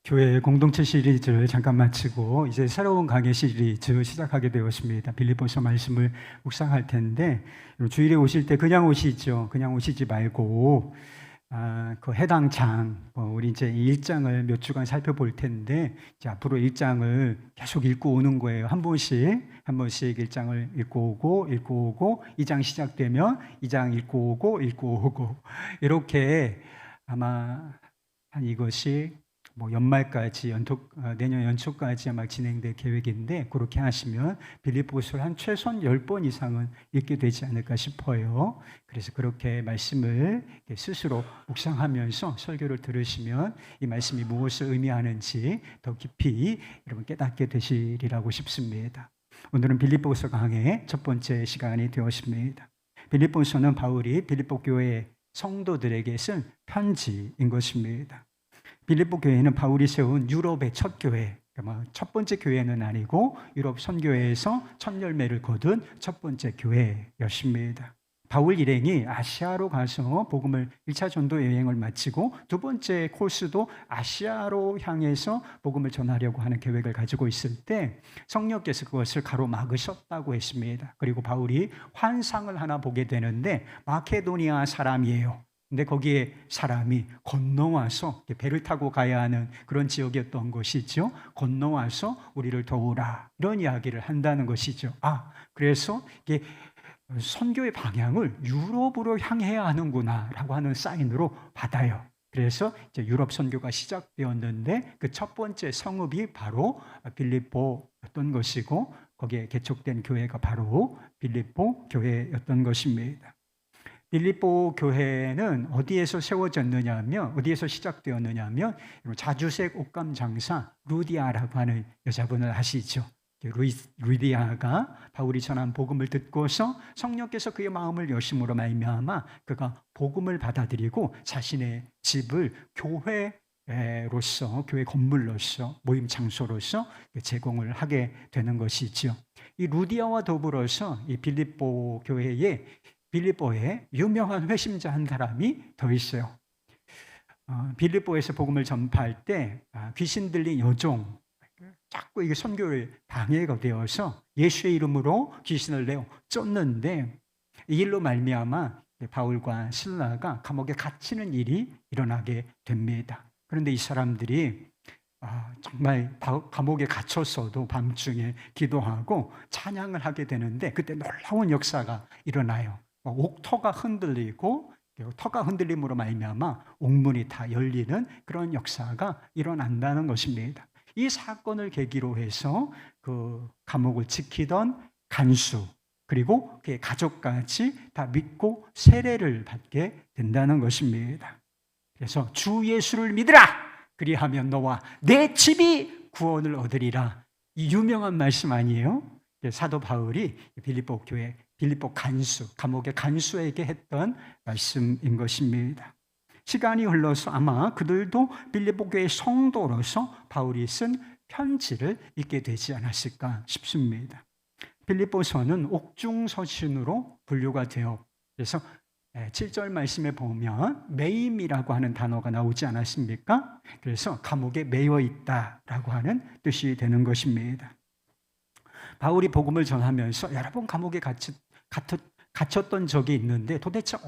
교회 공동체 시리즈를 잠깐 마치고 이제 새로운 강의 시리즈 시작하게 되었습니다. 빌립보서 말씀을 묵상할 텐데 주일에 오실 때 그냥 오시죠. 그냥 오시지 말고 그 해당 장, 우리 이제 1장을 몇 주간 살펴볼 텐데 이제 앞으로 1장을 계속 읽고 오는 거예요. 한 번씩 1장을 읽고 오고 2장 시작되면 2장 읽고 오고 이렇게 아마 한 이것이 연말까지 내년 연초까지 아마 진행될 계획인데 그렇게 하시면 빌립보서를 한 최소한 10번 이상은 읽게 되지 않을까 싶어요. 그래서 그렇게 말씀을 스스로 묵상하면서 설교를 들으시면 이 말씀이 무엇을 의미하는지 더 깊이 여러분 깨닫게 되시리라고 싶습니다. 오늘은 빌립보서 강의 첫 번째 시간이 되었습니다. 빌립보서는 바울이 빌립보 교회 성도들에게 쓴 편지인 것입니다. 빌립보 교회는 바울이 세운 유럽의 첫 교회, 첫 번째 교회는 아니고 유럽 선교회에서 첫 열매를 거둔 첫 번째 교회였습니다. 바울 일행이 아시아로 가서 복음을 1차 전도 여행을 마치고 두 번째 코스도 아시아로 향해서 복음을 전하려고 하는 계획을 가지고 있을 때 성령께서 그것을 가로막으셨다고 했습니다. 그리고 바울이 환상을 하나 보게 되는데 마케도니아 사람이에요. 근데 거기에 사람이 건너와서 배를 타고 가야 하는 그런 지역이었던 것이죠. 건너와서 우리를 도우라 이런 이야기를 한다는 것이죠. 그래서 이게 선교의 방향을 유럽으로 향해야 하는구나라고 하는 사인으로 받아요. 그래서 이제 유럽 선교가 시작되었는데 그 첫 번째 성읍이 바로 빌립보였던 것이고 거기에 개척된 교회가 바로 빌립보 교회였던 것입니다. 빌립보 교회는 어디에서 세워졌느냐 하면 어디에서 시작되었느냐 하면 자주색 옷감 장사 루디아라고 하는 여자분을 아시죠? 루디아가 바울이 전한 복음을 듣고서 성령께서 그의 마음을 여심으로 말미암아 그가 복음을 받아들이고 자신의 집을 교회로서 교회 건물로서 모임 장소로서 제공을 하게 되는 것이죠. 이 루디아와 더불어서 이 빌립보에 유명한 회심자 한 사람이 더 있어요. 빌립보에서 복음을 전파할 때 귀신 들린 여종 자꾸 이게 선교를 방해가 되어서 예수의 이름으로 귀신을 내어 쫓는데 이 일로 말미암아 바울과 실라가 감옥에 갇히는 일이 일어나게 됩니다. 그런데 이 사람들이 정말 감옥에 갇혔어도 밤중에 기도하고 찬양을 하게 되는데 그때 놀라운 역사가 일어나요. 옥터가 흔들리고 터가 흔들림으로 말미암아 옥문이 다 열리는 그런 역사가 일어난다는 것입니다. 이 사건을 계기로 해서 그 감옥을 지키던 간수 그리고 그의 가족까지 다 믿고 세례를 받게 된다는 것입니다. 그래서 주 예수를 믿으라 그리하면 너와 내 집이 구원을 얻으리라. 이 유명한 말씀 아니에요? 사도 바울이 빌립보 간수, 감옥의 간수에게 했던 말씀인 것입니다. 시간이 흘러서 아마 그들도 빌립보 교회 성도로서 바울이 쓴 편지를 읽게 되지 않았을까 싶습니다. 빌립보서는 옥중서신으로 분류가 되어 그래서 7절 말씀에 보면 매임이라고 하는 단어가 나오지 않았습니까? 그래서 감옥에 매여 있다라고 하는 뜻이 되는 것입니다. 바울이 복음을 전하면서 여러 번 감옥에 갇혔던 적이 있는데 도대체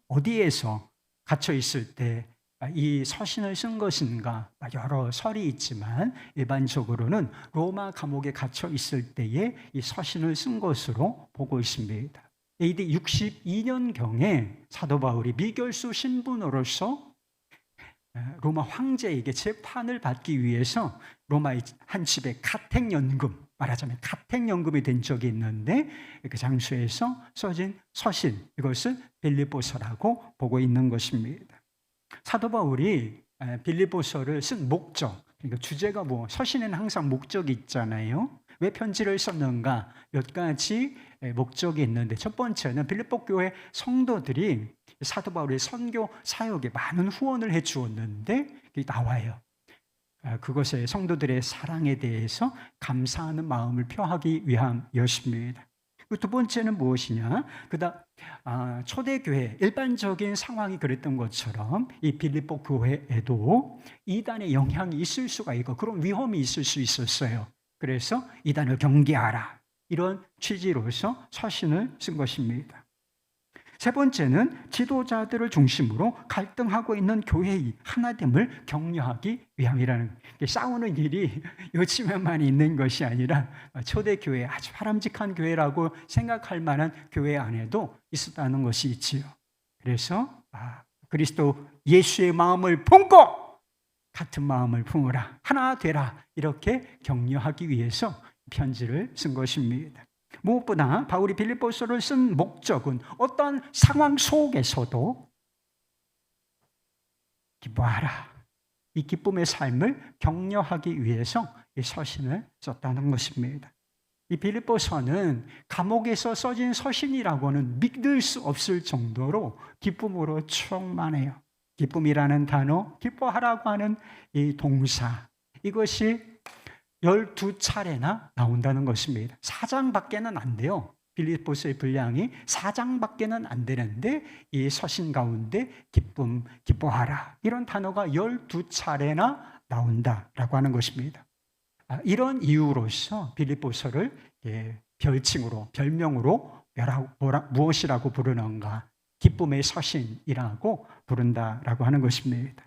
어디에서 갇혀 있을 때 이 서신을 쓴 것인가 여러 설이 있지만 일반적으로는 로마 감옥에 갇혀 있을 때에 이 서신을 쓴 것으로 보고 있습니다. AD 62년경에 사도 바울이 미결수 신분으로서 로마 황제에게 재판을 받기 위해서 로마의 한 집에 가택연금, 말하자면 가택연금이 된 적이 있는데 그 장소에서 써진 서신, 이것을 빌립보서라고 보고 있는 것입니다. 사도 바울이 빌립보서를 쓴 목적, 그러니까 주제가 서신에는 항상 목적이 있잖아요. 왜 편지를 썼는가? 몇 가지 목적이 있는데 첫 번째는 빌립보 교회 성도들이 사도 바울의 선교 사역에 많은 후원을 해 주었는데 나와요. 그것에 성도들의 사랑에 대해서 감사하는 마음을 표하기 위함이었습니다. 두 번째는 무엇이냐? 초대교회 일반적인 상황이 그랬던 것처럼 이 빌립보 교회에도 이단의 영향이 있을 수가 있고 그런 위험이 있을 수 있었어요. 그래서 이단을 경계하라, 이런 취지로서 서신을 쓴 것입니다. 세 번째는 지도자들을 중심으로 갈등하고 있는 교회의 하나됨을 격려하기 위함이라는, 싸우는 일이 요즘에만 있는 것이 아니라 초대교회, 아주 바람직한 교회라고 생각할 만한 교회 안에도 있었다는 것이 있지요. 그래서 그리스도 예수의 마음을 품고 같은 마음을 품으라, 하나 되라, 이렇게 격려하기 위해서 편지를 쓴 것입니다. 무엇보다 바울이 빌립보서를 쓴 목적은 어떤 상황 속에서도 기뻐하라, 이 기쁨의 삶을 격려하기 위해서 이 서신을 썼다는 것입니다. 이 빌립보서는 감옥에서 써진 서신이라고는 믿을 수 없을 정도로 기쁨으로 충만해요. 기쁨이라는 단어, 기뻐하라고 하는 이 동사, 이것이 12차례나 나온다는 것입니다. 4장밖에는 안 돼요. 빌립보서의 분량이 4장밖에는 안 되는데 이 서신 가운데 기쁨, 기뻐하라, 이런 단어가 12차례나 나온다라고 하는 것입니다. 이런 이유로서 빌립보서를 별칭으로, 별명으로 무엇이라고 부르는가? 기쁨의 서신이라고 부른다라고 하는 것입니다.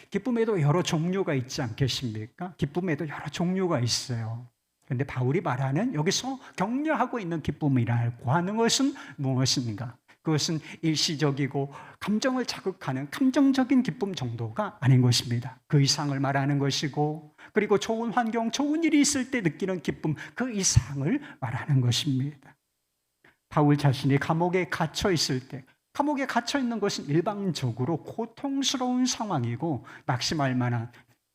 기쁨에도 여러 종류가 있지 않겠습니까? 기쁨에도 여러 종류가 있어요. 그런데 바울이 말하는, 여기서 격려하고 있는 기쁨이라고 하는 것은 무엇인가? 그것은 일시적이고 감정을 자극하는 감정적인 기쁨 정도가 아닌 것입니다. 그 이상을 말하는 것이고, 그리고 좋은 환경, 좋은 일이 있을 때 느끼는 기쁨, 그 이상을 말하는 것입니다. 바울 자신이 감옥에 갇혀 있을 때, 감옥에 갇혀 있는 것은 일방적으로 고통스러운 상황이고 낙심할 만한,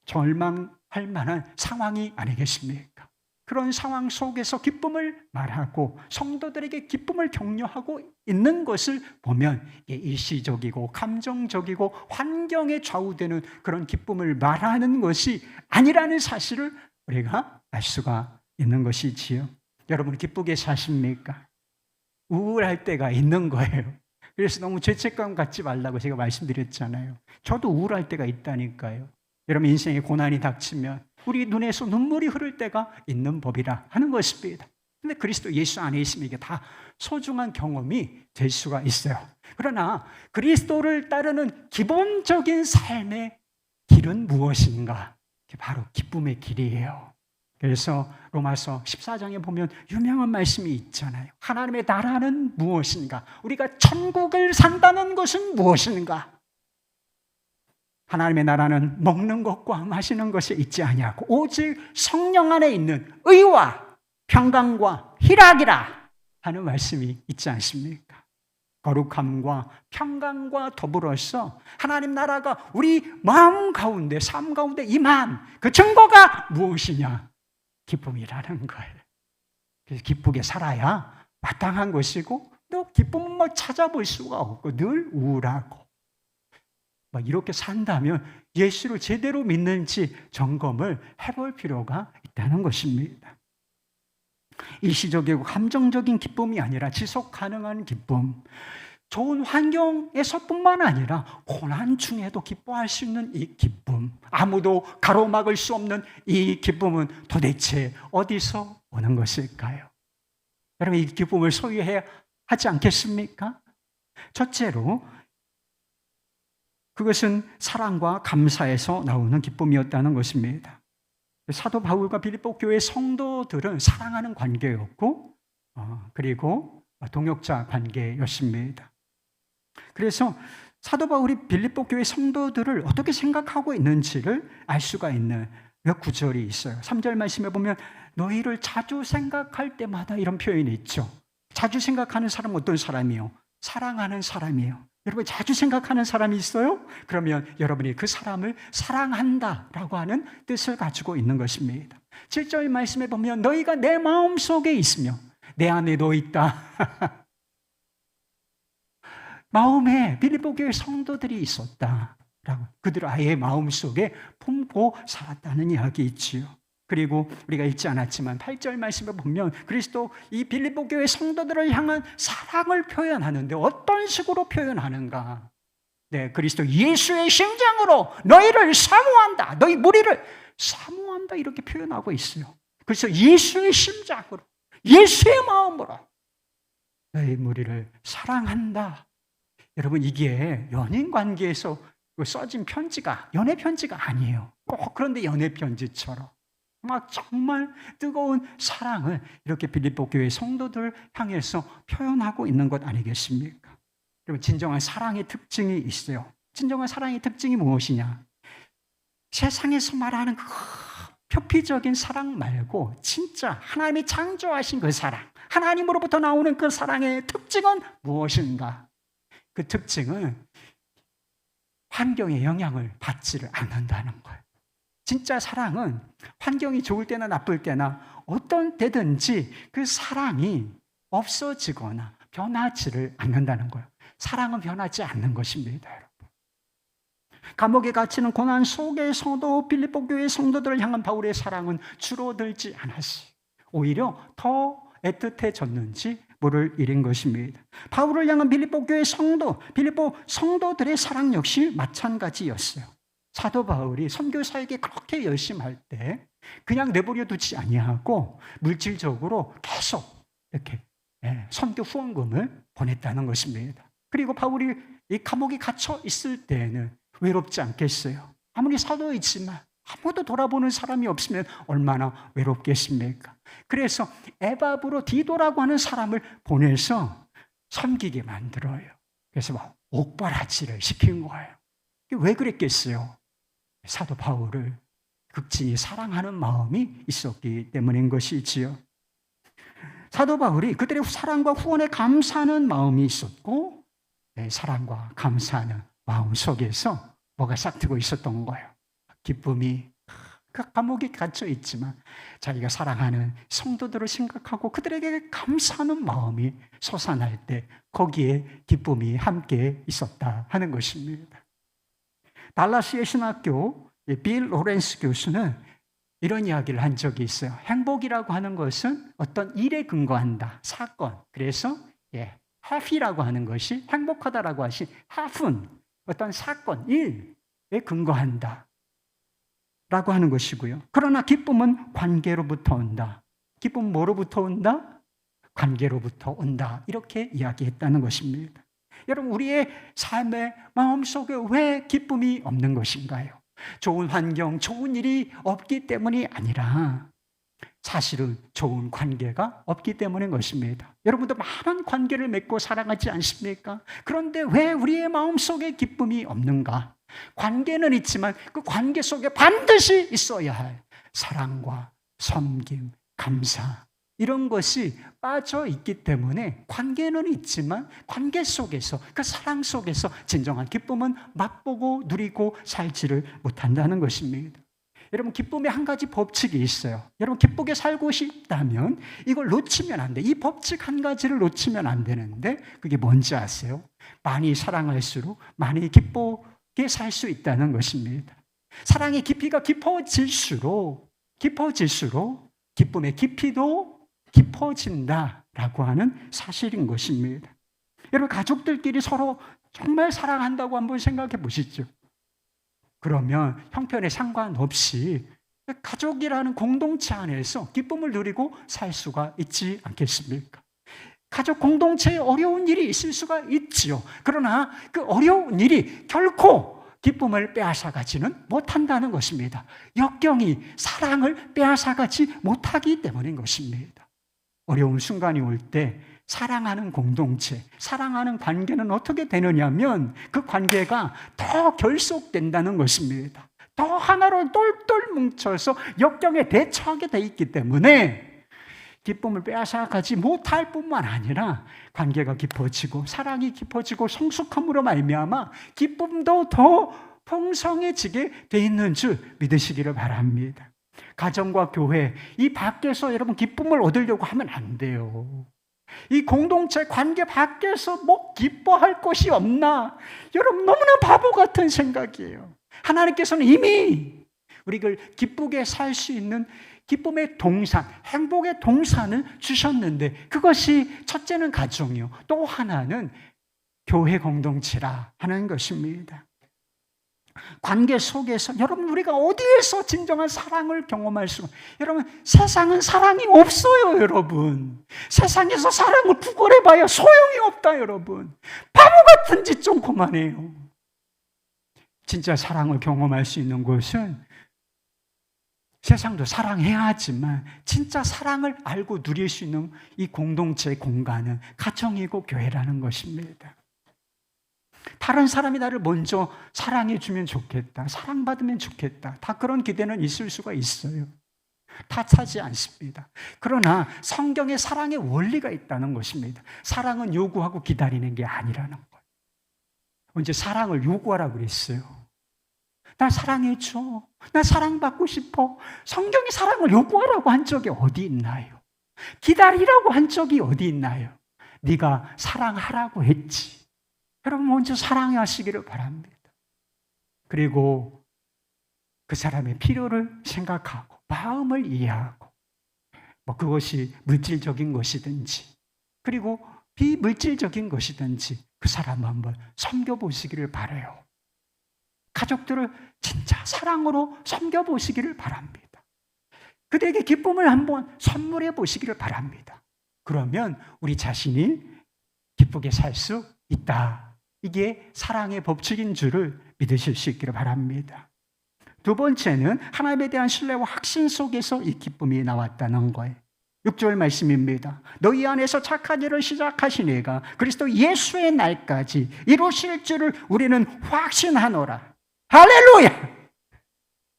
절망할 만한 상황이 아니겠습니까? 그런 상황 속에서 기쁨을 말하고 성도들에게 기쁨을 격려하고 있는 것을 보면 일시적이고 감정적이고 환경에 좌우되는 그런 기쁨을 말하는 것이 아니라는 사실을 우리가 알 수가 있는 것이지요. 여러분, 기쁘게 사십니까? 우울할 때가 있는 거예요. 그래서 너무 죄책감 갖지 말라고 제가 말씀드렸잖아요. 저도 우울할 때가 있다니까요. 여러분, 인생에 고난이 닥치면 우리 눈에서 눈물이 흐를 때가 있는 법이라 하는 것입니다. 그런데 그리스도 예수 안에 있으면 이게 다 소중한 경험이 될 수가 있어요. 그러나 그리스도를 따르는 기본적인 삶의 길은 무엇인가? 바로 기쁨의 길이에요. 그래서 로마서 14장에 보면 유명한 말씀이 있잖아요. 하나님의 나라는 무엇인가? 우리가 천국을 산다는 것은 무엇인가? 하나님의 나라는 먹는 것과 마시는 것에 있지 아니하고 오직 성령 안에 있는 의와 평강과 희락이라 하는 말씀이 있지 않습니까? 거룩함과 평강과 더불어서 하나님 나라가 우리 마음 가운데, 삶 가운데 임한 그 증거가 무엇이냐? 기쁨이라는 거예요. 그래서 기쁘게 살아야 마땅한 것이고, 또 기쁨은 찾아볼 수가 없고 늘 우울하고 이렇게 산다면 예수를 제대로 믿는지 점검을 해볼 필요가 있다는 것입니다. 일시적이고 감정적인 기쁨이 아니라 지속 가능한 기쁨, 좋은 환경에서뿐만 아니라 고난 중에도 기뻐할 수 있는 이 기쁨, 아무도 가로막을 수 없는 이 기쁨은 도대체 어디서 오는 것일까요? 여러분, 이 기쁨을 소유해야 하지 않겠습니까? 첫째로 그것은 사랑과 감사에서 나오는 기쁨이었다는 것입니다. 사도 바울과 빌립보 교회 성도들은 사랑하는 관계였고, 그리고 동역자 관계였습니다. 그래서 사도 바울이 빌립보 교회 성도들을 어떻게 생각하고 있는지를 알 수가 있는 몇 구절이 있어요. 3절 말씀에 보면 너희를 자주 생각할 때마다, 이런 표현이 있죠. 자주 생각하는 사람은 어떤 사람이요? 사랑하는 사람이에요. 여러분, 자주 생각하는 사람이 있어요? 그러면 여러분이 그 사람을 사랑한다라고 하는 뜻을 가지고 있는 것입니다. 7절 말씀에 보면 너희가 내 마음속에 있으며 내 안에 너 있다. 마음에 빌립보 교회 성도들이 있었다. 그들을 아예 마음속에 품고 살았다는 이야기 있지요. 그리고 우리가 읽지 않았지만 8절 말씀을 보면 그리스도 이 빌립보 교회 성도들을 향한 사랑을 표현하는데 어떤 식으로 표현하는가? 네, 그리스도 예수의 심장으로 너희를 사모한다. 너희 무리를 사모한다. 이렇게 표현하고 있어요. 그래서 예수의 심장으로, 예수의 마음으로 너희 무리를 사랑한다. 여러분, 이게 연인 관계에서 써진 편지가 연애 편지가 아니에요. 꼭 그런데 연애 편지처럼 막 정말 뜨거운 사랑을 이렇게 빌립보 교회 성도들 향해서 표현하고 있는 것 아니겠습니까? 여러분, 진정한 사랑의 특징이 있어요. 진정한 사랑의 특징이 무엇이냐? 세상에서 말하는 그 표피적인 사랑 말고 진짜 하나님이 창조하신 그 사랑, 하나님으로부터 나오는 그 사랑의 특징은 무엇인가? 그 특징은 환경의 영향을 받지를 않는다는 거예요. 진짜 사랑은 환경이 좋을 때나 나쁠 때나 어떤 때든지 그 사랑이 없어지거나 변하지를 않는다는 거예요. 사랑은 변하지 않는 것입니다, 여러분. 감옥에 갇히는 고난 속에서도 빌립보 교회 성도들을 향한 바울의 사랑은 줄어들지 않았어요. 오히려 더 애틋해졌는지 모를 일인 것입니다. 바울을 향한 빌립보 교회 성도, 빌립보 성도들의 사랑 역시 마찬가지였어요. 사도 바울이 선교사에게 그렇게 열심히 할 때 그냥 내버려 두지 아니하고 물질적으로 계속 이렇게 선교 후원금을 보냈다는 것입니다. 그리고 바울이 이 감옥에 갇혀 있을 때는 외롭지 않겠어요? 아무리 사도이지만 아무도 돌아보는 사람이 없으면 얼마나 외롭겠습니까? 그래서 에바브로 디도라고 하는 사람을 보내서 섬기게 만들어요. 그래서 막 옥바라지를 시킨 거예요. 왜 그랬겠어요? 사도 바울을 극진히 사랑하는 마음이 있었기 때문인 것이지요. 사도 바울이 그들의 사랑과 후원에 감사하는 마음이 있었고, 사랑과 감사하는 마음 속에서 뭐가 싹트고 있었던 거예요. 기쁨이. 그 감옥에 갇혀 있지만 자기가 사랑하는 성도들을 생각하고 그들에게 감사하는 마음이 솟아날 때 거기에 기쁨이 함께 있었다 하는 것입니다. 달라스의 신학교 빌 로렌스 교수는 이런 이야기를 한 적이 있어요. 행복이라고 하는 것은 어떤 일에 근거한다. 사건. 그래서 happy라고 하는 것이 행복하다라고 하신 happen. 어떤 사건, 일에 근거한다. 라고 하는 것이고요. 그러나 기쁨은 관계로부터 온다. 기쁨은 뭐로부터 온다? 관계로부터 온다. 이렇게 이야기했다는 것입니다. 여러분, 우리의 삶의 마음속에 왜 기쁨이 없는 것인가요? 좋은 환경, 좋은 일이 없기 때문이 아니라 사실은 좋은 관계가 없기 때문인 것입니다. 여러분도 많은 관계를 맺고 살아가지 않습니까? 그런데 왜 우리의 마음속에 기쁨이 없는가? 관계는 있지만 그 관계 속에 반드시 있어야 할 사랑과 섬김, 감사 이런 것이 빠져 있기 때문에 관계는 있지만 관계 속에서 그 사랑 속에서 진정한 기쁨은 맛보고 누리고 살지를 못한다는 것입니다. 여러분, 기쁨의 한 가지 법칙이 있어요. 여러분, 기쁘게 살고 싶다면 이걸 놓치면 안 돼. 이 법칙 한 가지를 놓치면 안 되는데 그게 뭔지 아세요? 많이 사랑할수록 많이 기쁘게 살 수 있다는 것입니다. 사랑의 깊이가 깊어질수록 기쁨의 깊이도 깊어진다라고 하는 사실인 것입니다. 여러분, 가족들끼리 서로 정말 사랑한다고 한번 생각해 보시죠. 그러면 형편에 상관없이 가족이라는 공동체 안에서 기쁨을 누리고 살 수가 있지 않겠습니까? 가족 공동체에 어려운 일이 있을 수가 있지요. 그러나 그 어려운 일이 결코 기쁨을 빼앗아가지는 못한다는 것입니다. 역경이 사랑을 빼앗아가지 못하기 때문인 것입니다. 어려운 순간이 올 때 사랑하는 공동체, 사랑하는 관계는 어떻게 되느냐면 그 관계가 더 결속된다는 것입니다. 더 하나로 똘똘 뭉쳐서 역경에 대처하게 돼 있기 때문에 기쁨을 빼앗아가지 못할 뿐만 아니라 관계가 깊어지고 사랑이 깊어지고 성숙함으로 말미암아 기쁨도 더 풍성해지게 돼 있는 줄 믿으시기를 바랍니다. 가정과 교회, 이 밖에서 여러분 기쁨을 얻으려고 하면 안 돼요. 이 공동체 관계 밖에서 뭐 기뻐할 것이 없나? 여러분, 너무나 바보 같은 생각이에요. 하나님께서는 이미 우리를 기쁘게 살 수 있는 기쁨의 동산, 행복의 동산을 주셨는데 그것이 첫째는 가정이요. 또 하나는 교회 공동체라 하는 것입니다. 관계 속에서 여러분 우리가 어디에서 진정한 사랑을 경험할 수가 여러분 세상은 사랑이 없어요. 여러분 세상에서 사랑을 구걸해봐야 소용이 없다. 여러분 바보 같은 짓 좀 그만해요. 진짜 사랑을 경험할 수 있는 곳은 세상도 사랑해야 하지만 진짜 사랑을 알고 누릴 수 있는 이 공동체의 공간은 가정이고 교회라는 것입니다. 다른 사람이 나를 먼저 사랑해 주면 좋겠다, 사랑받으면 좋겠다, 다 그런 기대는 있을 수가 있어요. 탓하지 않습니다. 그러나 성경에 사랑의 원리가 있다는 것입니다. 사랑은 요구하고 기다리는 게 아니라는 거예요. 언제 사랑을 요구하라고 그랬어요? 나 사랑해줘, 나 사랑받고 싶어. 성경이 사랑을 요구하라고 한 적이 어디 있나요? 기다리라고 한 적이 어디 있나요? 네가 사랑하라고 했지. 여러분 먼저 사랑하시기를 바랍니다. 그리고 그 사람의 필요를 생각하고 마음을 이해하고 그것이 물질적인 것이든지 그리고 비물질적인 것이든지 그 사람을 한번 섬겨보시기를 바라요. 가족들을 진짜 사랑으로 섬겨보시기를 바랍니다. 그들에게 기쁨을 한번 선물해 보시기를 바랍니다. 그러면 우리 자신이 기쁘게 살 수 있다. 이게 사랑의 법칙인 줄을 믿으실 수 있기를 바랍니다. 두 번째는 하나님에 대한 신뢰와 확신 속에서 이 기쁨이 나왔다는 거예요. 6절 말씀입니다. 너희 안에서 착한 일을 시작하신 이가 그리스도 예수의 날까지 이루실 줄을 우리는 확신하노라. 할렐루야!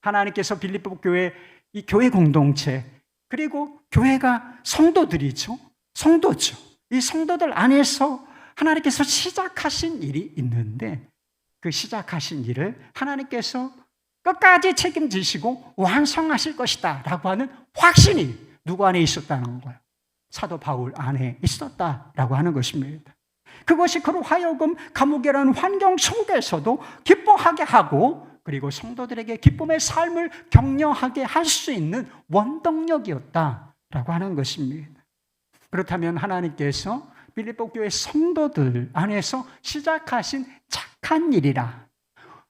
하나님께서 빌립보 교회, 이 교회 공동체, 그리고 교회가 성도들이죠. 성도죠. 이 성도들 안에서 하나님께서 시작하신 일이 있는데 그 시작하신 일을 하나님께서 끝까지 책임지시고 완성하실 것이다 라고 하는 확신이 누구 안에 있었다는 거예요? 사도 바울 안에 있었다라고 하는 것입니다. 그것이 그로 하여금 감옥이라는 환경 속에서도 기뻐하게 하고 그리고 성도들에게 기쁨의 삶을 격려하게 할 수 있는 원동력이었다라고 하는 것입니다. 그렇다면 하나님께서 빌립보 교회 성도들 안에서 시작하신 착한 일이라,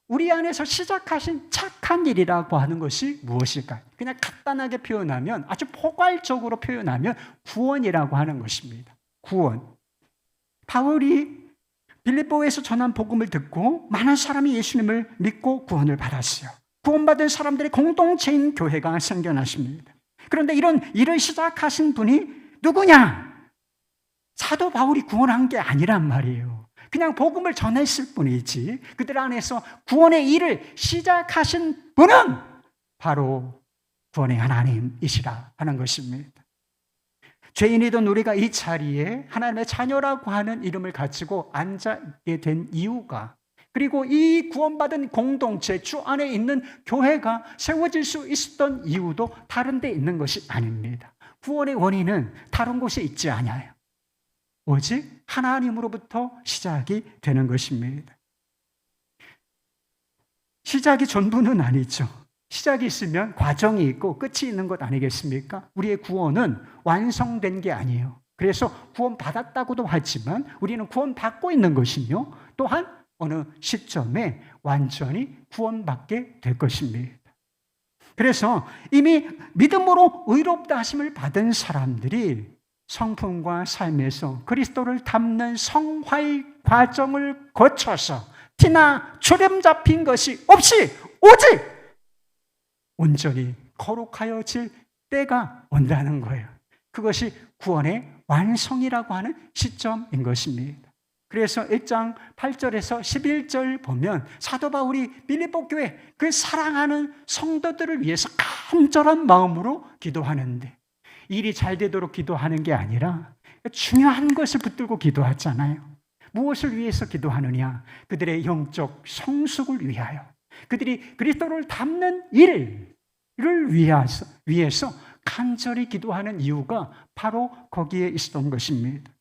우리 안에서 시작하신 착한 일이라고 하는 것이 무엇일까요? 그냥 간단하게 표현하면, 아주 포괄적으로 표현하면 구원이라고 하는 것입니다. 구원. 바울이 빌립보에서 전한 복음을 듣고 많은 사람이 예수님을 믿고 구원을 받았어요. 구원받은 사람들의 공동체인 교회가 생겨났습니다. 그런데 이런 일을 시작하신 분이 누구냐? 사도 바울이 구원한 게 아니란 말이에요. 그냥 복음을 전했을 뿐이지 그들 안에서 구원의 일을 시작하신 분은 바로 구원의 하나님이시라 하는 것입니다. 죄인이던 우리가 이 자리에 하나님의 자녀라고 하는 이름을 가지고 앉아있게 된 이유가, 그리고 이 구원받은 공동체 주 안에 있는 교회가 세워질 수 있었던 이유도 다른 데 있는 것이 아닙니다. 구원의 원인은 다른 곳에 있지 않아요. 오직 하나님으로부터 시작이 되는 것입니다. 시작이 전부는 아니죠. 시작이 있으면 과정이 있고 끝이 있는 것 아니겠습니까? 우리의 구원은 완성된 게 아니에요. 그래서 구원받았다고도 하지만 우리는 구원받고 있는 것이며 또한 어느 시점에 완전히 구원받게 될 것입니다. 그래서 이미 믿음으로 의롭다 하심을 받은 사람들이 성품과 삶에서 그리스도를 닮는 성화의 과정을 거쳐서 티나 주름 잡힌 것이 없이 오직 온전히 거룩하여질 때가 온다는 거예요. 그것이 구원의 완성이라고 하는 시점인 것입니다. 그래서 1장 8절에서 11절 보면 사도 바울이 빌립보 교회 그 사랑하는 성도들을 위해서 간절한 마음으로 기도하는데, 일이 잘 되도록 기도하는 게 아니라 중요한 것을 붙들고 기도하잖아요. 무엇을 위해서 기도하느냐? 그들의 영적 성숙을 위하여, 그들이 그리스도를 닮는 일을 위해서 간절히 기도하는 이유가 바로 거기에 있었던 것입니다.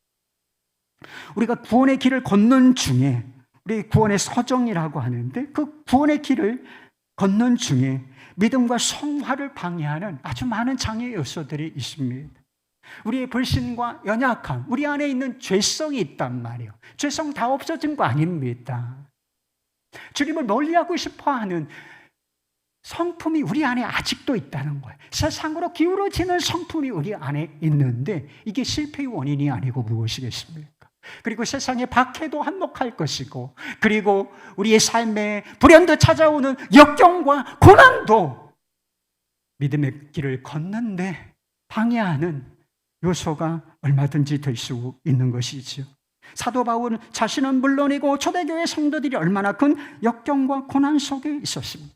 우리가 구원의 길을 걷는 중에, 우리 구원의 서정이라고 하는데 그 구원의 길을 걷는 중에 믿음과 성화를 방해하는 아주 많은 장애 요소들이 있습니다. 우리의 불신과 연약함, 우리 안에 있는 죄성이 있단 말이에요. 죄성 다 없어진 거 아닙니다. 주님을 멀리하고 싶어하는 성품이 우리 안에 아직도 있다는 거예요. 세상으로 기울어지는 성품이 우리 안에 있는데 이게 실패의 원인이 아니고 무엇이겠습니까? 그리고 세상의 박해도 한몫할 것이고, 그리고 우리의 삶에 불현듯 찾아오는 역경과 고난도 믿음의 길을 걷는데 방해하는 요소가 얼마든지 될 수 있는 것이지요. 사도 바울은 자신은 물론이고 초대교회 성도들이 얼마나 큰 역경과 고난 속에 있었습니다.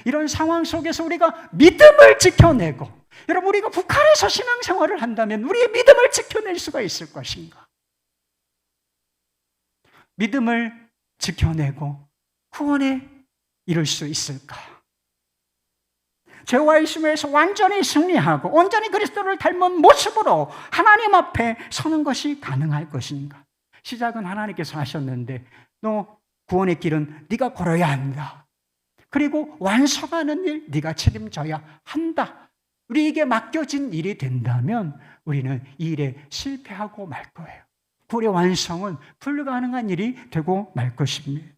이런 상황 속에서 우리가 믿음을 지켜내고, 여러분, 우리가 북한에서 신앙생활을 한다면 우리의 믿음을 지켜낼 수가 있을 것인가? 믿음을 지켜내고 구원에 이룰 수 있을까? 죄와의 심에서 완전히 승리하고 온전히 그리스도를 닮은 모습으로 하나님 앞에 서는 것이 가능할 것인가? 시작은 하나님께서 하셨는데 너 구원의 길은 네가 걸어야 한다. 그리고 완성하는 일 네가 책임져야 한다. 우리에게 맡겨진 일이 된다면 우리는 이 일에 실패하고 말 거예요. 구원의 완성은 불가능한 일이 되고 말 것입니다.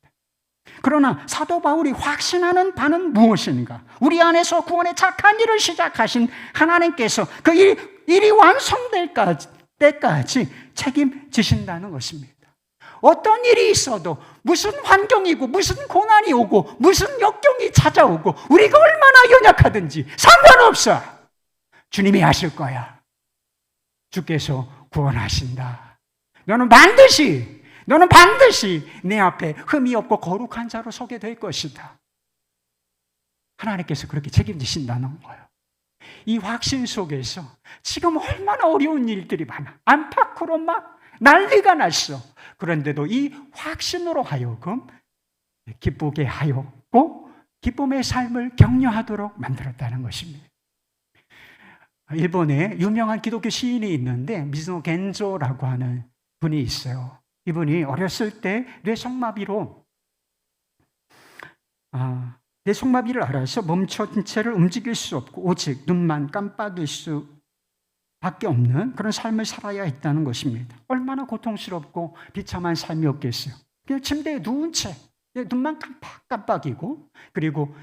그러나 사도 바울이 확신하는 바는 무엇인가? 우리 안에서 구원의 착한 일을 시작하신 하나님께서 그 일이 완성될 때까지 책임지신다는 것입니다. 어떤 일이 있어도, 무슨 환경이고 무슨 고난이 오고 무슨 역경이 찾아오고 우리가 얼마나 연약하든지 상관없어. 주님이 하실 거야. 주께서 구원하신다. 너는 반드시 내 앞에 흠이 없고 거룩한 자로 서게 될 것이다. 하나님께서 그렇게 책임지신다는 거예요. 이 확신 속에서 지금 얼마나 어려운 일들이 많아. 안팎으로 막 난리가 났어. 그런데도 이 확신으로 하여금 기쁘게 하였고 기쁨의 삶을 격려하도록 만들었다는 것입니다. 일본에 유명한 기독교 시인이 있는데 미즈노 겐조라고 하는 분이 있어요. 이분이 어렸을 때 뇌성마비를 알아서 몸전 체를 움직일 수 없고 오직 눈만 깜빡일 수밖에 없는 그런 삶을 살아야 했다는 것입니다. 얼마나 고통스럽고 비참한 삶이었겠어요. 그냥 침대에 누운 채 눈만 깜빡이고, 그리고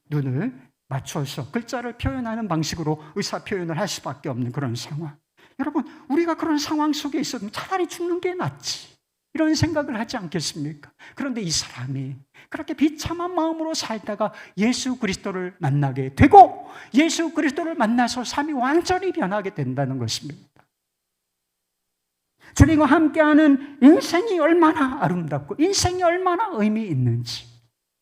눈을 맞춰서 글자를 표현하는 방식으로 의사 표현을 할 수밖에 없는 그런 상황. 여러분, 우리가 그런 상황 속에 있어도 차라리 죽는 게 낫지, 이런 생각을 하지 않겠습니까? 그런데 이 사람이 그렇게 비참한 마음으로 살다가 예수 그리스도를 만나게 되고, 예수 그리스도를 만나서 삶이 완전히 변하게 된다는 것입니다. 주님과 함께하는 인생이 얼마나 아름답고 인생이 얼마나 의미 있는지,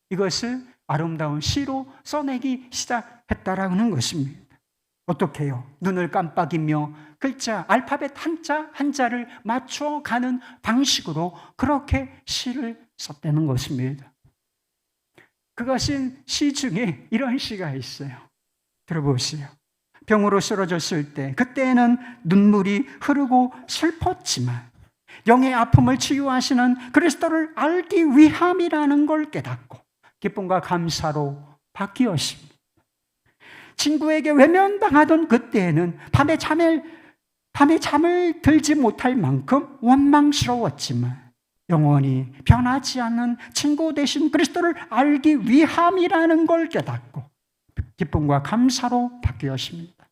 이것을 아름다운 시로 써내기 시작했다라는 것입니다. 어떻게 해요? 눈을 깜빡이며 글자, 알파벳 한자 한자를 맞춰가는 방식으로 그렇게 시를 썼다는 것입니다. 그것은 시 중에 이런 시가 있어요. 들어보세요. 병으로 쓰러졌을 때 그때는 눈물이 흐르고 슬펐지만 영의 아픔을 치유하시는 그리스도를 알기 위함이라는 걸 깨닫고 기쁨과 감사로 바뀌었습니다. 친구에게 외면당하던 그때에는 밤에 잠을 들지 못할 만큼 원망스러웠지만 영원히 변하지 않는 친구 되신 그리스도를 알기 위함이라는 걸 깨닫고 기쁨과 감사로 바뀌었습니다.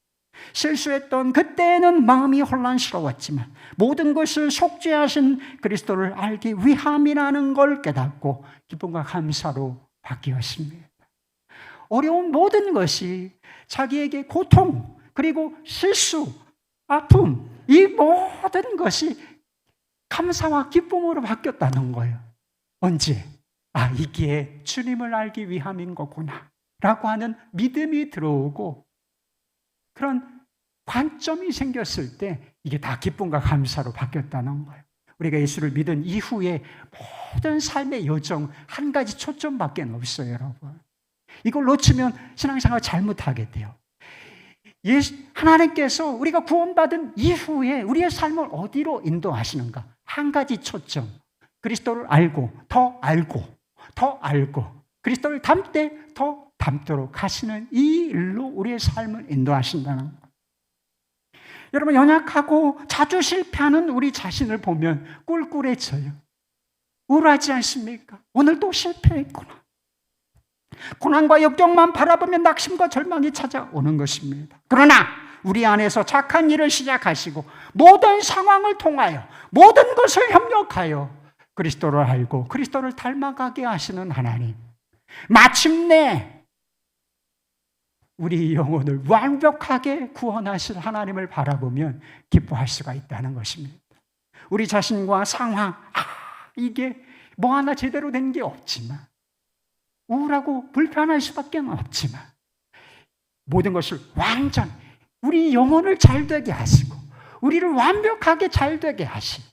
실수했던 그때에는 마음이 혼란스러웠지만 모든 것을 속죄하신 그리스도를 알기 위함이라는 걸 깨닫고 기쁨과 감사로 바뀌었습니다. 어려운 모든 것이 자기에게 고통, 그리고 실수, 아픔, 이 모든 것이 감사와 기쁨으로 바뀌었다는 거예요. 언제? 이게 주님을 알기 위함인 거구나 라고 하는 믿음이 들어오고 그런 관점이 생겼을 때 이게 다 기쁨과 감사로 바뀌었다는 거예요. 우리가 예수를 믿은 이후에 모든 삶의 여정 한 가지 초점밖에 없어요, 여러분. 이걸 놓치면 신앙생활 잘못하게 돼요. 하나님께서 우리가 구원받은 이후에 우리의 삶을 어디로 인도하시는가? 한 가지 초점. 그리스도를 알고, 더 알고, 더 알고, 그리스도를 닮을 때 더 담도록 하시는 이 일로 우리의 삶을 인도하신다는 거예요. 여러분, 연약하고 자주 실패하는 우리 자신을 보면 꿀꿀해져요. 우울하지 않습니까? 오늘 또 실패했구나. 고난과 역경만 바라보면 낙심과 절망이 찾아오는 것입니다. 그러나 우리 안에서 착한 일을 시작하시고 모든 상황을 통하여 모든 것을 협력하여 그리스도를 알고 그리스도를 닮아가게 하시는 하나님, 마침내 우리 영혼을 완벽하게 구원하실 하나님을 바라보면 기뻐할 수가 있다는 것입니다. 우리 자신과 상황, 이게 뭐 하나 제대로 된 게 없지만, 우울하고 불편할 수밖에 없지만, 모든 것을 완전 우리 영혼을 잘되게 하시고 우리를 완벽하게 잘되게 하신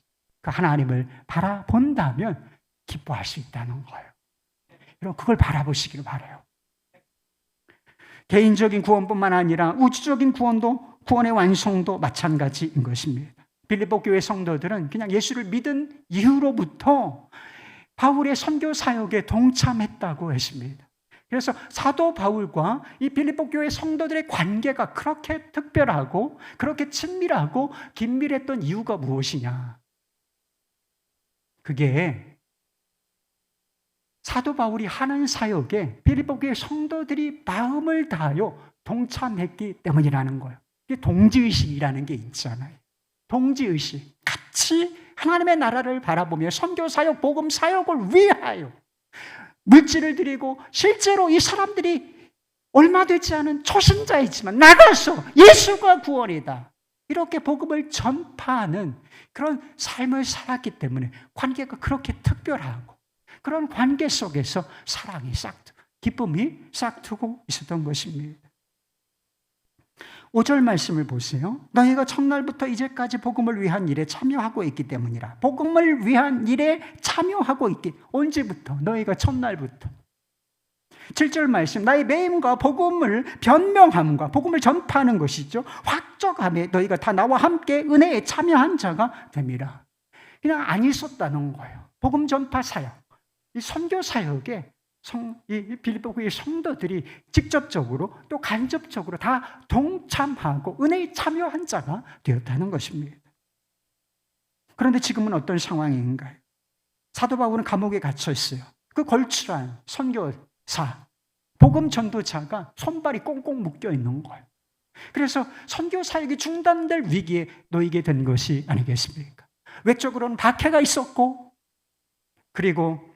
그 하나님을 바라본다면 기뻐할 수 있다는 거예요. 여러분, 그걸 바라보시기를 바라요. 개인적인 구원뿐만 아니라 우주적인 구원도, 구원의 완성도 마찬가지인 것입니다. 빌립보 교회 성도들은 그냥 예수를 믿은 이후로부터 바울의 선교 사역에 동참했다고 했습니다. 그래서 사도 바울과 이 빌립보 교회 성도들의 관계가 그렇게 특별하고 그렇게 친밀하고 긴밀했던 이유가 무엇이냐? 그게 사도 바울이 하는 사역에 빌립보 교회 성도들이 마음을 다하여 동참했기 때문이라는 거예요. 이게 동지의식이라는 게 있잖아요. 동지의식. 같이 하나님의 나라를 바라보며 선교 사역, 복음 사역을 위하여 물질을 드리고, 실제로 이 사람들이 얼마 되지 않은 초신자이지만 나가서 예수가 구원이다, 이렇게 복음을 전파하는 그런 삶을 살았기 때문에 관계가 그렇게 특별하고, 그런 관계 속에서 사랑이 싹트고 기쁨이 싹트고 있었던 것입니다. 5절 말씀을 보세요. 너희가 첫날부터 이제까지 복음을 위한 일에 참여하고 있기 때문이라. 복음을 위한 일에 참여하고 있기. 언제부터? 너희가 첫날부터. 7절 말씀. 나의 매임과 복음을 변명함과 복음을 전파하는 것이죠. 확정함에 너희가 다 나와 함께 은혜에 참여한 자가 됨이라. 그냥 안 있었다는 거예요. 복음 전파 사역, 이 선교 사역에 이 빌립보 교회 성도들이 직접적으로 또 간접적으로 다 동참하고 은혜에 참여한 자가 되었다는 것입니다. 그런데 지금은 어떤 상황인가요? 사도 바울은 감옥에 갇혀 있어요. 그 걸출한 선교사, 복음 전도자가 손발이 꽁꽁 묶여 있는 거예요. 그래서 선교 사역이 중단될 위기에 놓이게 된 것이 아니겠습니까? 외적으로는 박해가 있었고, 그리고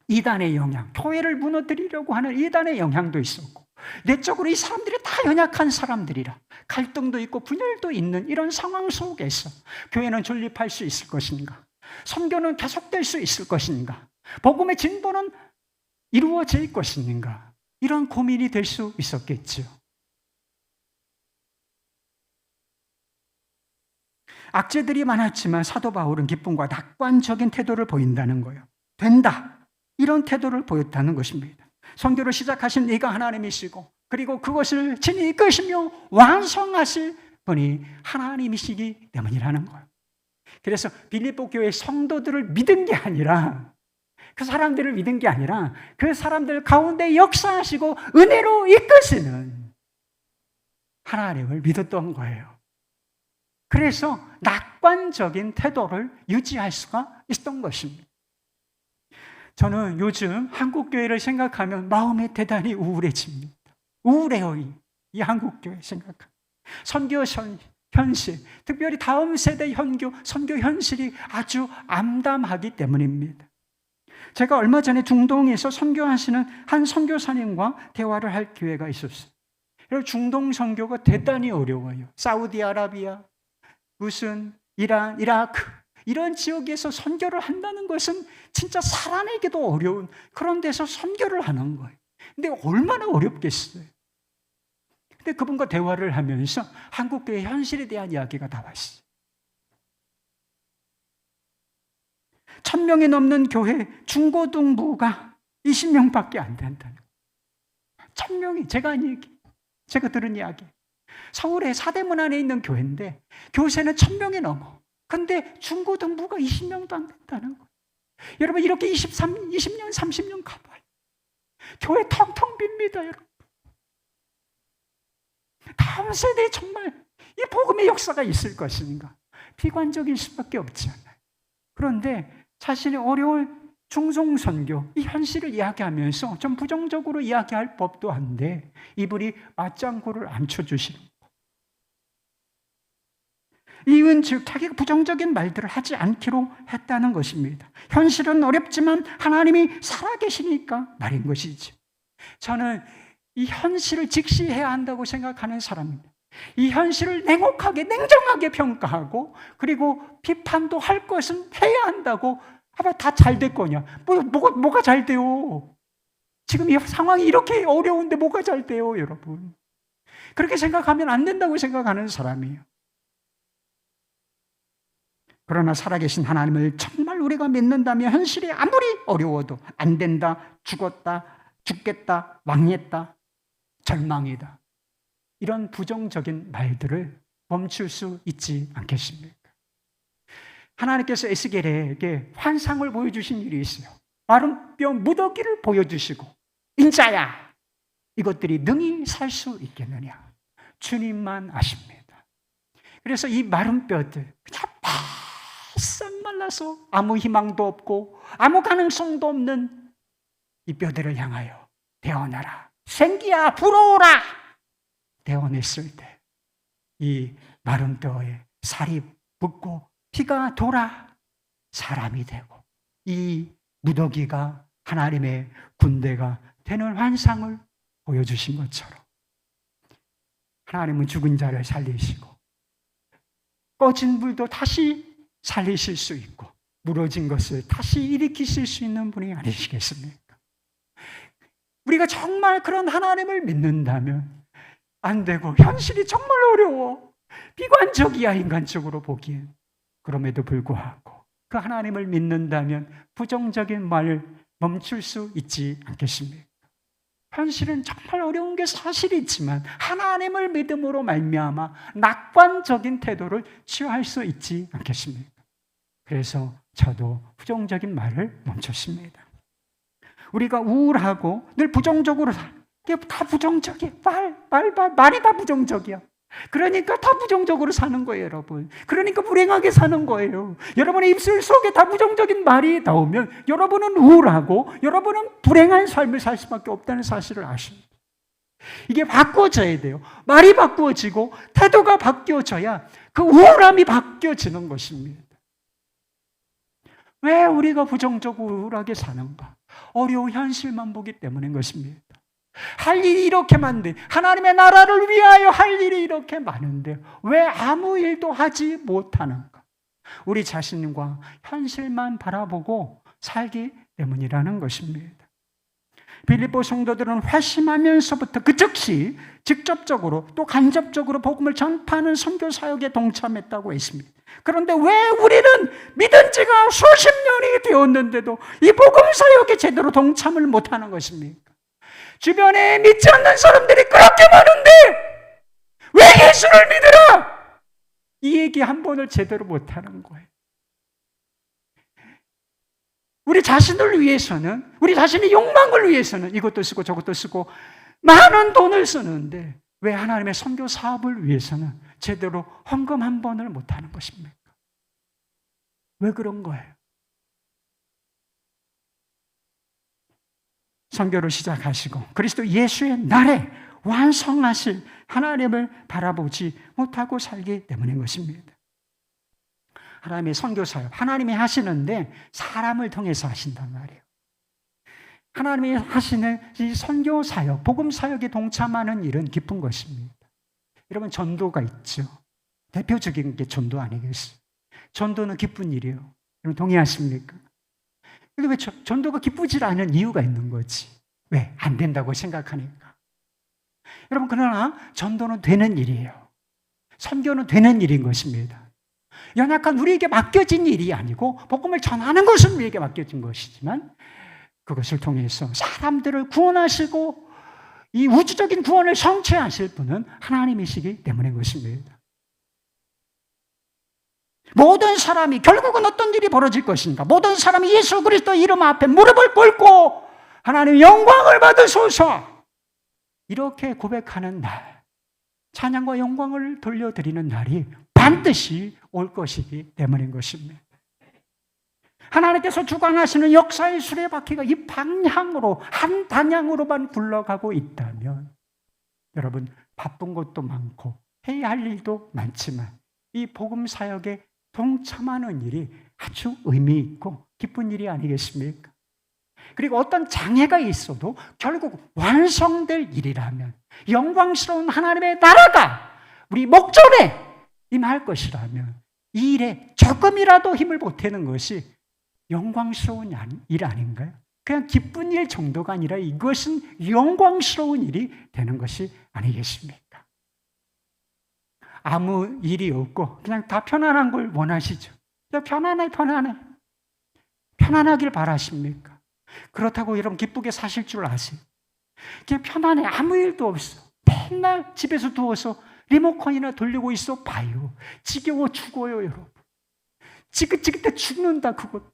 이단의 영향, 교회를 무너뜨리려고 하는 이단의 영향도 있었고, 내적으로 이 사람들이 다 연약한 사람들이라 갈등도 있고 분열도 있는 이런 상황 속에서 교회는 존립할 수 있을 것인가? 선교는 계속될 수 있을 것인가? 복음의 진보는 이루어질 것인가? 이런 고민이 될 수 있었겠죠. 악재들이 많았지만 사도 바울은 기쁨과 낙관적인 태도를 보인다는 거예요. 된다, 이런 태도를 보였다는 것입니다. 선교를 시작하신 이가 하나님이시고, 그리고 그것을 친히 이끄시며 완성하실 분이 하나님이시기 때문이라는 거예요. 그래서 빌립보 교회 성도들을 믿은 게 아니라, 그 사람들을 믿은 게 아니라 그 사람들 가운데 역사하시고 은혜로 이끄시는 하나님을 믿었던 거예요. 그래서 낙관적인 태도를 유지할 수가 있었던 것입니다. 저는 요즘 한국교회를 생각하면 마음이 대단히 우울해집니다. 우울해요, 이 한국교회 생각하면. 선교 현실, 특별히 다음 세대 선교 현실이 아주 암담하기 때문입니다. 제가 얼마 전에 중동에서 선교하시는 한 선교사님과 대화를 할 기회가 있었어요. 중동 선교가 대단히 어려워요. 사우디아라비아, 무슨 이란, 이라크, 이런 지역에서 선교를 한다는 것은 진짜 살아내기도 어려운 그런 데서 선교를 하는 거예요. 근데 얼마나 어렵겠어요. 근데 그분과 대화를 하면서 한국교회 현실에 대한 이야기가 나왔어요. 1000명이 넘는 교회 중고등부가 20명밖에 안 된다는 거예요. 1000명이, 제가 들은 이야기. 서울의 사대문 안에 있는 교회인데 교세는 1000명이 넘어. 근데 중고등부가 20명도 안 된다는 거예요. 여러분, 이렇게 20년, 30년 가봐요. 교회 텅텅 빕니다, 여러분. 다음 세대에 정말 이 복음의 역사가 있을 것인가? 비관적일 수밖에 없지 않아요. 그런데 자신의 어려운 중송선교, 이 현실을 이야기하면서 좀 부정적으로 이야기할 법도 한데 이분이 맞장구를 안 쳐주시는 거예요. 이은 즉 자기가 부정적인 말들을 하지 않기로 했다는 것입니다. 현실은 어렵지만 하나님이 살아계시니까 말인 것이지. 저는 이 현실을 직시해야 한다고 생각하는 사람입니다. 이 현실을 냉혹하게 냉정하게 평가하고 그리고 비판도 할 것은 해야 한다고 하면 다 잘 될 거냐? 뭐가 잘 돼요? 지금 이 상황이 이렇게 어려운데 뭐가 잘 돼요, 여러분? 그렇게 생각하면 안 된다고 생각하는 사람이에요. 그러나 살아계신 하나님을 정말 우리가 믿는다면 현실이 아무리 어려워도 안 된다, 죽었다, 죽겠다, 망했다, 절망이다, 이런 부정적인 말들을 멈출 수 있지 않겠습니까? 하나님께서 에스겔에게 환상을 보여주신 일이 있어요. 마른 뼈 무더기를 보여주시고 인자야, 이것들이 능히 살 수 있겠느냐? 주님만 아십니다. 그래서 이 마른 뼈들 그냥 바싹 말라서 아무 희망도 없고 아무 가능성도 없는 이 뼈들을 향하여 대언하라, 생기야 불어오라 대언했을 때 이 마른 뼈에 살이 붙고 피가 돌아 사람이 되고 이 무더기가 하나님의 군대가 되는 환상을 보여주신 것처럼 하나님은 죽은 자를 살리시고 꺼진 불도 다시 살리실 수 있고 무너진 것을 다시 일으키실 수 있는 분이 아니시겠습니까? 우리가 정말 그런 하나님을 믿는다면 안 되고 현실이 정말 어려워 비관적이야, 인간적으로 보기엔. 그럼에도 불구하고 그 하나님을 믿는다면 부정적인 말을 멈출 수 있지 않겠습니까? 현실은 정말 어려운 게 사실이지만 하나님을 믿음으로 말미암아 낙관적인 태도를 취할 수 있지 않겠습니까? 그래서 저도 부정적인 말을 멈췄습니다. 우리가 우울하고 늘 부정적으로 다 부정적이야. 말이 다 부정적이야. 그러니까 다 부정적으로 사는 거예요, 여러분. 그러니까 불행하게 사는 거예요. 여러분의 입술 속에 다 부정적인 말이 나오면 여러분은 우울하고 여러분은 불행한 삶을 살 수밖에 없다는 사실을 아십니다. 이게 바꿔져야 돼요. 말이 바꾸어지고 태도가 바뀌어져야 그 우울함이 바뀌어지는 것입니다. 왜 우리가 부정적으로 우울하게 사는가? 어려운 현실만 보기 때문인 것입니다. 할 일이 이렇게 많은데, 하나님의 나라를 위하여 할 일이 이렇게 많은데 왜 아무 일도 하지 못하는가? 우리 자신과 현실만 바라보고 살기 때문이라는 것입니다. 빌립보 성도들은 회심하면서부터 그 즉시 직접적으로 또 간접적으로 복음을 전파하는 선교 사역에 동참했다고 했습니다. 그런데 왜 우리는 믿은 지가 수십 년이 되었는데도 이 복음 사역에 제대로 동참을 못하는 것입니까? 주변에 믿지 않는 사람들이 그렇게 많은데 왜 예수를 믿으라! 이 얘기 한 번을 제대로 못하는 거예요. 우리 자신을 위해서는, 우리 자신의 욕망을 위해서는 이것도 쓰고 저것도 쓰고 많은 돈을 쓰는데 왜 하나님의 선교 사업을 위해서는 제대로 헌금 한 번을 못하는 것입니까? 왜 그런 거예요? 선교를 시작하시고 그리스도 예수의 날에 완성하실 하나님을 바라보지 못하고 살기 때문인 것입니다. 하나님의 선교 사역, 하나님이 하시는데 사람을 통해서 하신단 말이에요. 하나님이 하시는 이 선교 사역, 복음 사역에 동참하는 일은 기쁜 것입니다. 여러분, 전도가 있죠. 대표적인 게 전도 아니겠어요? 전도는 기쁜 일이에요. 여러분 동의하십니까? 근데 왜 전도가 기쁘지 않은 이유가 있는 거지? 왜? 안 된다고 생각하니까. 여러분, 그러나 전도는 되는 일이에요. 선교는 되는 일인 것입니다. 연약한 우리에게 맡겨진 일이 아니고 복음을 전하는 것은 우리에게 맡겨진 것이지만 그것을 통해서 사람들을 구원하시고 이 우주적인 구원을 성취하실 분은 하나님이시기 때문인 것입니다. 모든 사람이 결국은 어떤 일이 벌어질 것인가? 모든 사람이 예수 그리스도 이름 앞에 무릎을 꿇고 하나님 영광을 받으소서. 이렇게 고백하는 날, 찬양과 영광을 돌려드리는 날이 반드시 올 것이기 때문인 것입니다. 하나님께서 주관하시는 역사의 수레바퀴가 이 방향으로, 한 방향으로만 굴러가고 있다면 여러분, 바쁜 것도 많고 해야 할 일도 많지만 이 복음 사역에 동참하는 일이 아주 의미 있고 기쁜 일이 아니겠습니까? 그리고 어떤 장애가 있어도 결국 완성될 일이라면, 영광스러운 하나님의 나라가 우리 목전에 임할 것이라면 이 일에 조금이라도 힘을 보태는 것이 영광스러운 일 아닌가요? 그냥 기쁜 일 정도가 아니라 이것은 영광스러운 일이 되는 것이 아니겠습니까? 아무 일이 없고 그냥 다 편안한 걸 원하시죠. 편안하길 바라십니까? 그렇다고 여러분 기쁘게 사실 줄 아세요? 그냥 편안해. 아무 일도 없어. 맨날 집에서 누워서 리모컨이나 돌리고 있어 봐요. 지겨워 죽어요, 여러분. 지긋지긋해 죽는다, 그것도.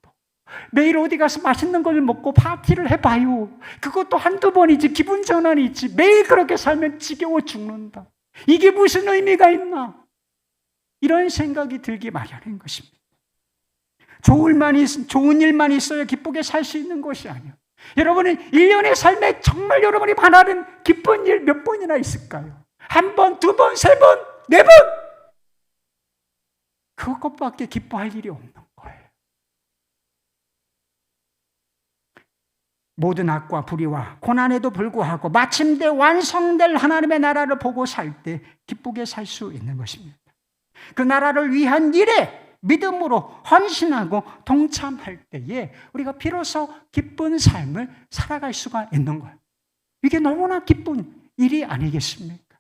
매일 어디 가서 맛있는 걸 먹고 파티를 해봐요. 그것도 한두 번이지, 기분 전환이지. 매일 그렇게 살면 지겨워 죽는다. 이게 무슨 의미가 있나? 이런 생각이 들기 마련인 것입니다. 좋은 일만 있어야 기쁘게 살 수 있는 것이 아니에요. 여러분은 1년의 삶에 정말 여러분이 바라는 기쁜 일 몇 번이나 있을까요? 한 번, 두 번, 세 번, 네 번! 그것밖에 기뻐할 일이 없는 거예요. 모든 악과 불의와 고난에도 불구하고 마침내 완성될 하나님의 나라를 보고 살 때 기쁘게 살 수 있는 것입니다. 그 나라를 위한 일에 믿음으로 헌신하고 동참할 때에 우리가 비로소 기쁜 삶을 살아갈 수가 있는 거예요. 이게 너무나 기쁜 일이 아니겠습니까?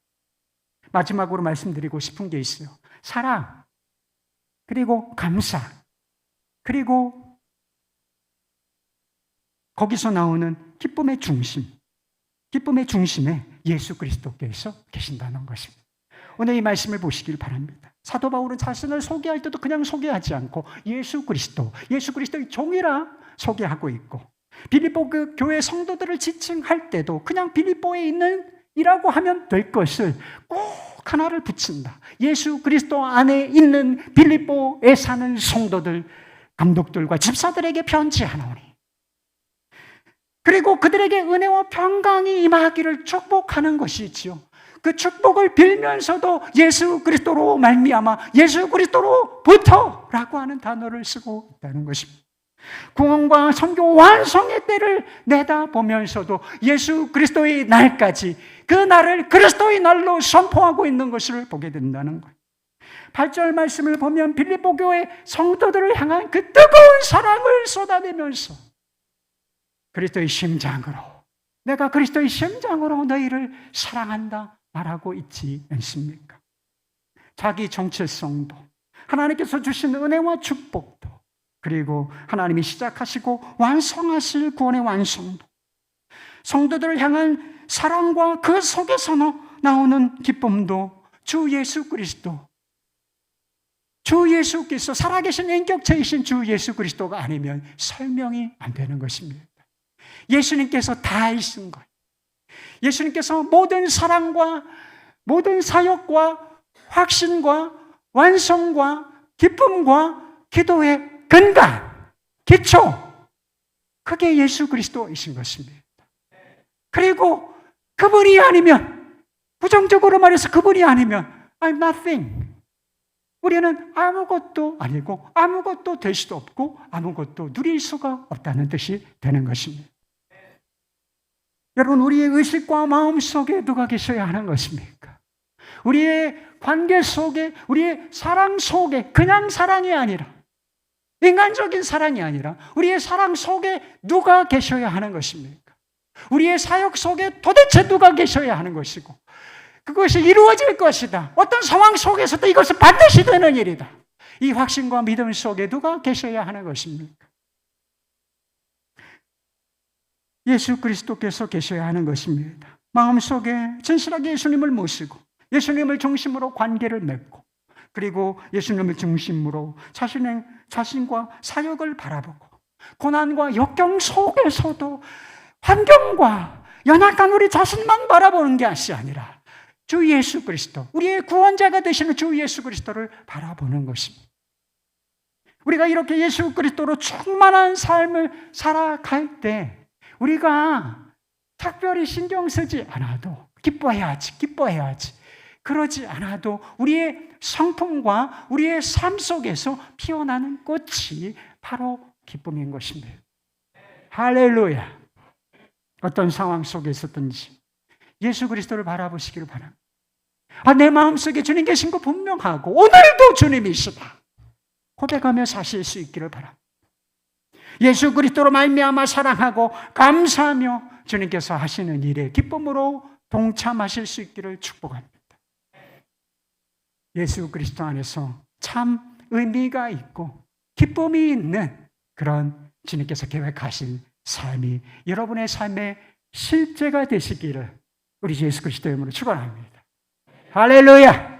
마지막으로 말씀드리고 싶은 게 있어요. 사랑, 그리고 감사, 그리고 거기서 나오는 기쁨의 중심에 예수 그리스도께서 계신다는 것입니다. 오늘 이 말씀을 보시길 바랍니다. 사도 바울은 자신을 소개할 때도 그냥 소개하지 않고 예수 그리스도의 종이라 소개하고 있고, 빌립보 그 교회 성도들을 지칭할 때도 그냥 빌립보에 있는 이라고 하면 될 것을 꼭 하나를 붙인다. 예수 그리스도 안에 있는 빌립보에 사는 성도들, 감독들과 집사들에게 편지하노니, 그리고 그들에게 은혜와 평강이 임하기를 축복하는 것이지요. 그 축복을 빌면서도 예수 그리스도로 말미암아, 예수 그리스도로부터라고 하는 단어를 쓰고 있다는 것입니다. 구원과 선교 완성의 때를 내다보면서도 예수 그리스도의 날까지 그 날을 그리스도의 날로 선포하고 있는 것을 보게 된다는 거예요. 8절 말씀을 보면 빌립보 교회 성도들을 향한 그 뜨거운 사랑을 쏟아내면서 그리스도의 심장으로, 내가 그리스도의 심장으로 너희를 사랑한다 말하고 있지 않습니까? 자기 정체성도, 하나님께서 주신 은혜와 축복도, 그리고 하나님이 시작하시고 완성하실 구원의 완성도, 성도들을 향한 사랑과 그 속에서 나오는 기쁨도 주 예수께서, 살아계신 인격체이신 주 예수 그리스도가 아니면 설명이 안 되는 것입니다. 예수님께서 다 하신 거예요. 예수님께서 모든 사랑과 모든 사역과 확신과 완성과 기쁨과 기도의 근간, 기초, 그게 예수 그리스도이신 것입니다. 그리고 그분이 아니면, 부정적으로 말해서 그분이 아니면 I'm nothing. 우리는 아무것도 아니고 아무것도 될 수도 없고 아무것도 누릴 수가 없다는 뜻이 되는 것입니다. 여러분, 우리의 의식과 마음 속에 누가 계셔야 하는 것입니까? 우리의 관계 속에, 우리의 사랑 속에, 그냥 사랑이 아니라, 인간적인 사랑이 아니라 우리의 사랑 속에 누가 계셔야 하는 것입니까? 우리의 사역 속에 도대체 누가 계셔야 하는 것이고, 그것이 이루어질 것이다. 어떤 상황 속에서도 이것은 반드시 되는 일이다. 이 확신과 믿음 속에 누가 계셔야 하는 것입니까? 예수 그리스도께서 계셔야 하는 것입니다. 마음속에 진실하게 예수님을 모시고 예수님을 중심으로 관계를 맺고, 그리고 예수님을 중심으로 자신과 사역을 바라보고, 고난과 역경 속에서도 환경과 연약한 우리 자신만 바라보는 것이 아니라 주 예수 그리스도, 우리의 구원자가 되시는 주 예수 그리스도를 바라보는 것입니다. 우리가 이렇게 예수 그리스도로 충만한 삶을 살아갈 때 우리가 특별히 신경 쓰지 않아도 기뻐해야지. 그러지 않아도 우리의 성품과 우리의 삶 속에서 피어나는 꽃이 바로 기쁨인 것입니다. 할렐루야. 어떤 상황 속에 있었든지 예수 그리스도를 바라보시기를 바랍니다. 내 마음속에 주님 계신 거 분명하고 오늘도 주님이시다 고백하며 사실 수 있기를 바랍니다. 예수 그리스도로 말미암아 사랑하고 감사하며 주님께서 하시는 일에 기쁨으로 동참하실 수 있기를 축복합니다. 예수 그리스도 안에서 참 의미가 있고 기쁨이 있는 그런 주님께서 계획하신 삶이 여러분의 삶의 실제가 되시기를 우리 예수 그리스도의 이름으로 축원합니다. 할렐루야.